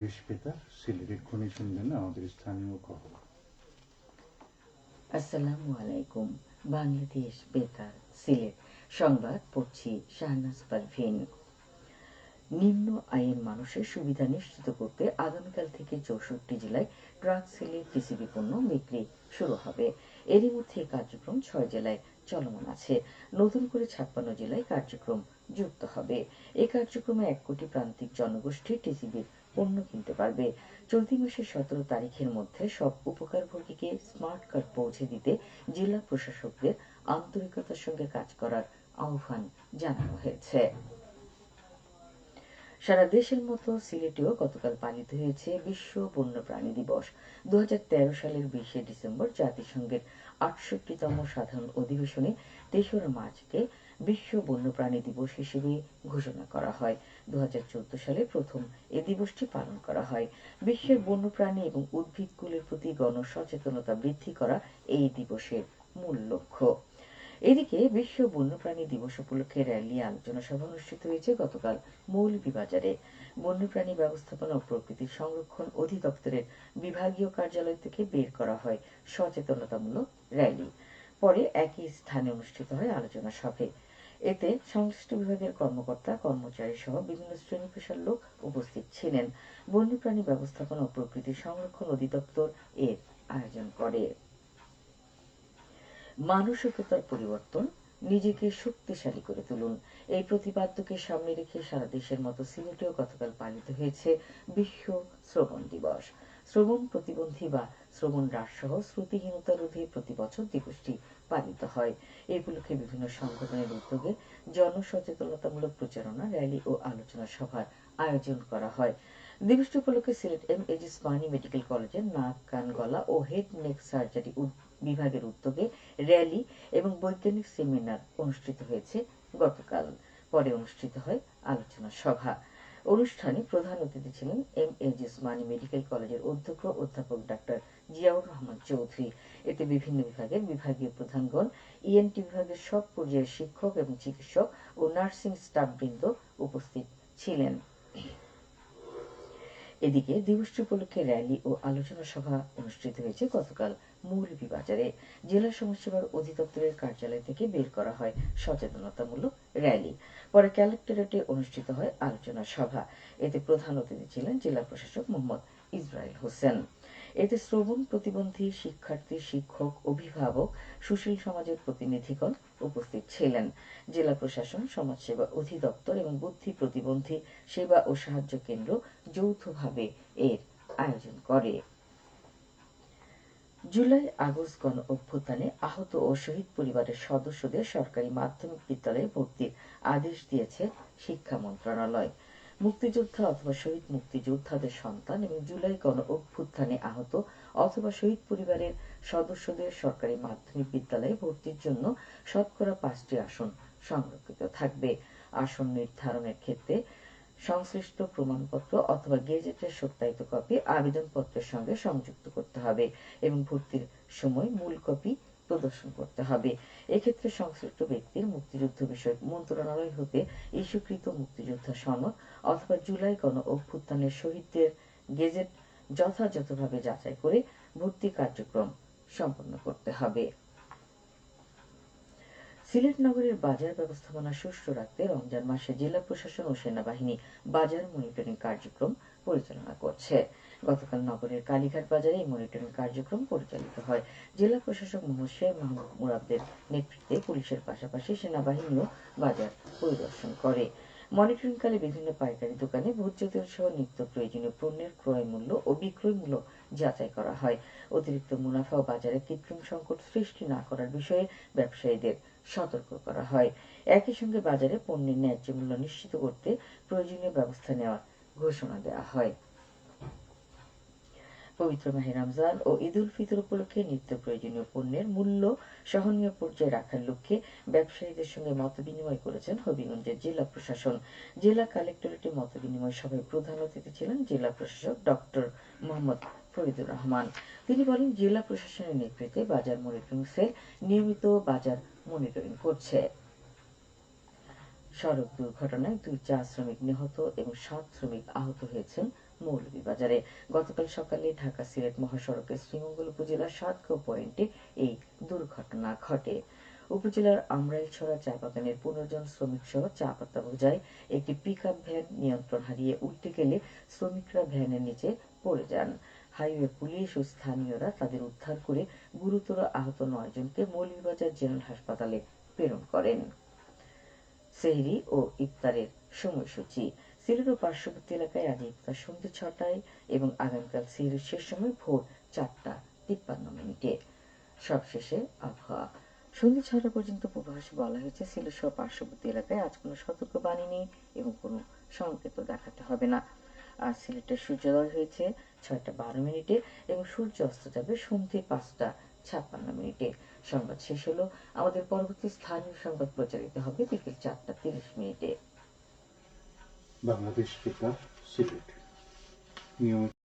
পেতা সিলেট এক্ষুনি শুনবেন আমাদের স্থানীয় খবর। আসসালামু আলাইকুম। বাংলাদেশ বেতার সিলেট সংবাদ পড়ছি শাহনাজ পারভীন। নিম্ন আয়ের মানুষের সুবিধা নিশ্চিত করতে আগামীকাল থেকে ৬৪ জেলায় ট্রাক সেলে টিসিবি পণ্য বিক্রি শুরু হবে। এরই মধ্যে কার্যক্রম ৬ জেলায় চলমান আছে। নতুন করে ৫৬ জেলায় কার্যক্রম যুক্ত হবে। এই কার্যক্রমে ১ কোটি প্রান্তিক জনগোষ্ঠী টিসিবির পণ্য কিনতে পারবে। চলতি মাসের ১৭ তারিখের মধ্যে সব উপকারভোগীকে স্মার্ট কার্ড পৌঁছে দিতে জেলা প্রশাসকদের আন্তরিকতার সঙ্গে কাজ করার আহ্বান জানানো হয়েছে। সারা দেশের মতো সিলেটেও গতকাল পালিত হয়েছে বিশ্ব বন্যপ্রাণী দিবস। ২০১৩ সালের ২০শে ডিসেম্বর জাতিসংঘের ৬৮তম সাধারণ অধিবেশনে ৩রা মার্চকে বিশ্ব বন্যপ্রাণী দিবস হিসেবে ঘোষণা করা হয়। ২০১৪ সালে প্রথম এ দিবসটি পালন করা হয়। বিশ্বের বন্যপ্রাণী এবং উদ্ভিদকুলের প্রতি গণসচেতনতা বৃদ্ধি করা এই দিবসের মূল লক্ষ্য। এদিকে বিশ্ব বন্যপ্রাণী দিবস উপলক্ষে র্যালি আলোচনা সভা অনুষ্ঠিত হয়েছে গতকাল মৌলভীবাজারে। বন্যপ্রাণী ব্যবস্থাপনা ও প্রকৃতি সংরক্ষণ অধিদপ্তরের বিভাগীয় কার্যালয় থেকে বের করা হয় সচেতনতামূলক র্যালি। পরে একই স্থানে অনুষ্ঠিত হয় আলোচনা সভা। এতে সংশ্লিষ্ট বিভাগের কর্মকর্তা কর্মচারী সহ বিভিন্ন শ্রেণী পেশার লোক উপস্থিত ছিলেন। বন্যপ্রাণী ব্যবস্থাপনা ও প্রকৃতি সংরক্ষণ অধিদপ্তর এর আয়োজন করে। মানসিকতার পরিবর্তন, নিজেকে শক্তিশালী করে তুলুন, এই প্রতিপাদ্যকে সামনে রেখে সারা দেশের মতো সিলেটেও গতকাল পালিত হয়েছে বিশ্ব শ্রবণ দিবস। শ্রবণ প্রতিবন্ধী বা শ্রবণ হ্রাসসহ শ্রুতিহীনতা রোধে প্রতি বছর দিবসটি পালিত হয়। এই উপলক্ষে বিভিন্ন সংগঠনের উদ্যোগে জনসচেতনতামূলক প্রচারণা, র্যালি ও আলোচনা সভার আয়োজন করা হয়। দিবসটি উপলক্ষে সিলেট এম.এ.জি. ওসমানী মেডিকেল কলেজের নাক, কান, গলা ও হেড নেক সার্জারি বিভাগের উদ্যোগে র্যালি এবং বৈজ্ঞানিক সেমিনার অনুষ্ঠিত হয়েছে গতকাল। পরে অনুষ্ঠিত হয় আলোচনা সভা। অনুষ্ঠানে প্রধান অতিথি ছিলেন এম.এ.জি. ওসমানী মেডিকেল কলেজের অধ্যক্ষ অধ্যাপক ডাক্তার জিয়াউর রহমান চৌধুরী। এতে বিভিন্ন বিভাগের বিভাগীয় প্রধানগণ, ইএনটি বিভাগের সব পর্যায়ের শিক্ষক এবং চিকিৎসক ও নার্সিং স্টাফবৃন্দ উপস্থিত ছিলেন। এদিকে দিবসটি উপলক্ষে র্যালি ও আলোচনা সভা অনুষ্ঠিত হয়েছে গতকাল মৌলভীবাজারে। জেলা সমাজসেবা অধিদপ্তরের কার্যালয় থেকে বের করা হয় সচেতনতামূলক র্যালি। পরে কালেক্টরেটে অনুষ্ঠিত হয় আলোচনা সভা। এতে প্রধান অতিথি ছিলেন জেলা প্রশাসক মোহাম্মদ ইসরাইল হোসেন। এতে শ্রবণ প্রতিবন্ধী শিক্ষার্থী, শিক্ষক, অভিভাবক, সুশীল সমাজের প্রতিনিধিগণ উপস্থিত ছিলেন। জেলা প্রশাসন, সমাজসেবা অধিদপ্তর এবং বুদ্ধি প্রতিবন্ধী সেবা ও সাহায্য কেন্দ্র যৌথভাবে এর আয়োজন করে। জুলাই আগস্ট গণ অভ্যুত্থানে আহত ও শহীদ পরিবারের সদস্যদের সরকারি মাধ্যমিক বিদ্যালয়ে ভর্তির আদেশ দিয়েছে শিক্ষা মন্ত্রণালয়। মুক্তিযোদ্ধা অথবা শহীদ মুক্তিযোদ্ধাদের সন্তান এবং জুলাই গণ অভ্যুত্থানে আহত অথবা শহীদ পরিবারের সদস্যদের সরকারি মাধ্যমিক বিদ্যালয়ে ভর্তির জন্য শতকরা ৫টি আসন সংরক্ষিত থাকবে। আসন নির্ধারণের ক্ষেত্রে সংশ্লিষ্ট প্রমাণপত্র অথবা গেজেটের সত্যায়িত কপি আবেদনপত্রের সঙ্গে সংযুক্ত করতে হবে এবং ভর্তির সময় মূল কপি প্রদর্শন করতে হবে। এক্ষেত্রে সংশ্লিষ্ট ব্যক্তির মুক্তিযুদ্ধ বিষয়ক মন্ত্রণালয় হতে ইস্যুকৃত মুক্তিযোদ্ধা সনদ অথবা জুলাই গণ অভ্যুত্থানের শহীদদের গেজেট যথাযথভাবে যাচাই করে ভর্তি কার্যক্রম সম্পন্ন করতে হবে। সিলেট নগরের বাজার ব্যবস্থাপনা সুষ্ঠু রাখতে রমজান মাসে জেলা প্রশাসন ও সেনাবাহিনী বাজার মনিটরিং কার্যক্রম পরিচালনা করছে। গতকাল নগরের কালীঘাট বাজারে এই মনিটরিং কার্যক্রম পরিচালিত হয়। জেলা প্রশাসক মোহাম্মদ শেখ মাহমুদ মুরাদের নেতৃত্বে পুলিশের পাশাপাশি সেনাবাহিনীও বাজার পরিদর্শন করে। মনিটরিংকালে বিভিন্ন পাইকারি দোকানে ভোজ্যতেল সহ নিত্য প্রয়োজনীয় পণ্যের ক্রয় মূল্য ও বিক্রয় মূল্য যাচাই করা হয়। অতিরিক্ত মুনাফা ও বাজারে কৃত্রিম সংকট সৃষ্টি না করার বিষয়ে ব্যবসায়ীদের সতর্ক করা হয়। একই সঙ্গে বাজারে পণ্যের ন্যায্য মূল্য নিশ্চিত করতে প্রয়োজনীয় ব্যবস্থা নেওয়ার ঘোষণা দেওয়া হয়। পবিত্র মাহে রমজান ও ঈদ উল ফিতর উপলক্ষে নিত্য প্রয়োজনীয় পণ্যের মূল্য সহনীয় পর্যায়ে রাখার লক্ষ্যে ব্যবসায়ীদের সঙ্গে মতবিনিময় করেছেন হবিগঞ্জের জেলা প্রশাসন। জেলা কালেক্টরেটে মতবিনিময় সভায় প্রধান অতিথি ছিলেন জেলা প্রশাসক ডক্টর মোহাম্মদ ফরিদুর রহমান। তিনি বলেন, জেলা প্রশাসনের নেতৃত্বে বাজার মনিটরিং সেল নিয়মিত বাজার মনিটরিং করছে। সড়ক দুর্ঘটনায় 2 চা শ্রমিক নিহত এবং 7 শ্রমিক আহত হয়েছেন মৌলভীবাজারে। গতকাল সকালে ঢাকা সিলেট মহাসড়কের শ্রীমঙ্গল উপজেলার সাতগাঁও পয়েন্টে এই দুর্ঘটনা ঘটে। উপজেলার আমরাইলছড়া চা বাগানের 15 জন শ্রমিক সহ চা পাতা বোঝাই একটি পিকআপ ভ্যান নিয়ন্ত্রণ হারিয়ে উল্টে গেলে শ্রমিকরা ভ্যানের নিচে পড়ে যান। হাইওয়ে পুলিশ ও স্থানীয়রা তাদের উদ্ধার করে গুরুতর আহত 9 জনকে মৌলভীবাজার জেনারেল হাসপাতালে প্রেরণ করেন। সেহরি ও ইফতারের সময়সূচি। সিলেট ও পার্শ্ববর্তী এলাকায় আজ ইফতার সন্ধ্যে 6টায় এবং আগামীকাল সেহরির শেষ সময় ভোর 4:53। সবশেষে আবহাওয়া। সন্ধ্যে 6টা পর্যন্ত পূর্বাভাসে বলা হয়েছে সিলেট সহ পার্শ্ববর্তী এলাকায় আজ কোনো সতর্কবাণী নেই এবং কোনো সংকেত দেখাতে হবে না। আর সিলেটের সূর্যোদয় হয়েছে 6:12 এবং সূর্য অস্ত যাবে সন্ধ্যে 5:56। সংবাদ শেষ হলো। আমাদের পরবর্তী স্থানীয় সংবাদ প্রচারিত হবে বিকেল 4:30। বাংলাদেশ বেতার সিলেট নিয়মিত